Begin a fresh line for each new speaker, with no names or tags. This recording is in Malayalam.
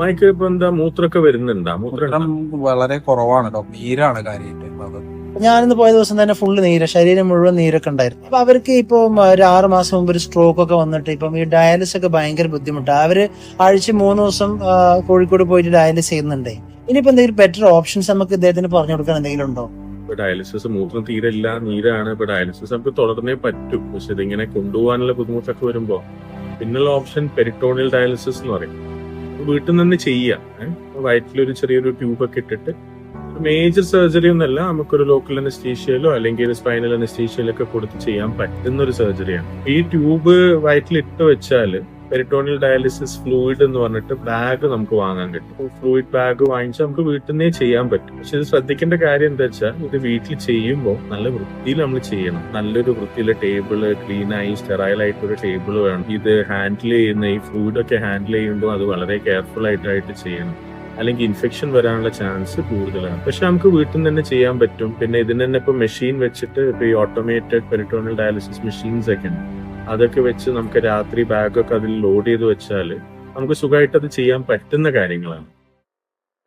മൈക്ക് ഇപ്പൊ എന്താ മൂത്രമൊക്കെ വരുന്നുണ്ടാ?
മൂത്രം വളരെ കുറവാണ് ഡോക്ടർ. നീരാണ് കാര്യമായിട്ട്.
ഞാനിന്ന് പോയ ദിവസം തന്നെ ഫുള്ള് നീര്, ശരീരം മുഴുവൻ നീരൊക്കെ ഉണ്ടായിരുന്നു. അപ്പൊ അവർക്ക് ഇപ്പം ഒരു 6 മാസം മുമ്പ് ഒരു സ്ട്രോക്ക് ഒക്കെ വന്നിട്ട് ഇപ്പം ഈ ഡയാലിസിസ് ഒക്കെ ഭയങ്കര ബുദ്ധിമുട്ടാണ്. അവര് ആഴ്ച 3 ദിവസം കോഴിക്കോട് പോയിട്ട് ഡയാലിസിസ് ചെയ്യുന്നുണ്ടേ. ഇനിയിപ്പോ എന്തെങ്കിലും ബെറ്റർ ഓപ്ഷൻസ് നമുക്ക് ഇദ്ദേഹത്തിന് പറഞ്ഞു കൊടുക്കാൻ എന്തെങ്കിലും ഉണ്ടോ?
ഇപ്പൊ ഡയാലിസിസ് മൂത്രം തീരെയില്ല, നീരാണ്. ഇപ്പൊ ഡയാലിസിസ് നമുക്ക് തുടർന്നേ പറ്റും. പക്ഷെ ഇതിങ്ങനെ കൊണ്ടുപോകാനുള്ള ബുദ്ധിമുട്ടൊക്കെ വരുമ്പോ പിന്നുള്ള ഓപ്ഷൻ പെരിറ്റോണിയൽ ഡയാലിസിസ് എന്ന് പറയും. വീട്ടിൽ നിന്ന് തന്നെ ചെയ്യാം. വയറ്റിലൊരു ചെറിയൊരു ട്യൂബൊക്കെ ഇട്ടിട്ട് മേജർ സർജറി ഒന്നല്ല, നമുക്കൊരു ലോക്കൽ അനസ്തീഷ്യയിലോ അല്ലെങ്കിൽ സ്പൈനൽ അനസ്തീഷ്യയിലോ ഒക്കെ കൊടുത്ത് ചെയ്യാൻ പറ്റുന്ന ഒരു സർജറിയാണ്. ഈ ട്യൂബ് വയറ്റിൽ ഇട്ട് വെച്ചാല് പെരിറ്റോണിയൽ ഡയാലിസിസ് ഫ്ലൂയിഡ് എന്ന് പറഞ്ഞിട്ട് ബാഗ് നമുക്ക് വാങ്ങാൻ കിട്ടും. ഫ്ലൂയിഡ് ബാഗ് വാങ്ങിച്ചാൽ നമുക്ക് വീട്ടിൽ നിന്നേ ചെയ്യാൻ പറ്റും. പക്ഷെ ഇത് ശ്രദ്ധിക്കേണ്ട കാര്യം എന്താ വെച്ചാൽ, ഇത് വീട്ടിൽ ചെയ്യുമ്പോൾ നല്ല വൃത്തിയിൽ നമ്മൾ ചെയ്യണം. നല്ലൊരു വൃത്തിയിലെ ടേബിള്, ക്ലീനായി സ്റ്റെറൈൽ ആയിട്ടൊരു ടേബിള് വേണം. ഇത് ഹാൻഡിൽ ചെയ്യുന്ന ഈ ഫ്ലൂയിഡ് ഒക്കെ ഹാൻഡിൽ ചെയ്യുമ്പോൾ അത് വളരെ കെയർഫുൾ ആയിട്ട് ചെയ്യണം. അല്ലെങ്കിൽ ഇൻഫെക്ഷൻ വരാനുള്ള ചാൻസ് കൂടുതലാണ്. പക്ഷെ നമുക്ക് വീട്ടിൽ നിന്ന് തന്നെ ചെയ്യാൻ പറ്റും. പിന്നെ ഇതിന് തന്നെ ഇപ്പൊ മെഷീൻ വെച്ചിട്ട് ഇപ്പൊ ഈ ഓട്ടോമേറ്റഡ് പെരിറ്റോണിയൽ ഡയാലിസിസ് മെഷീൻസ് ഒക്കെ ഉണ്ട്. അതൊക്കെ വെച്ച് നമുക്ക് രാത്രി ബാഗൊക്കെ അതിൽ ലോഡ് ചെയ്ത് വെച്ചാൽ നമുക്ക് സുഖമായിട്ട് അത് ചെയ്യാൻ പറ്റുന്ന കാര്യങ്ങളാണ്.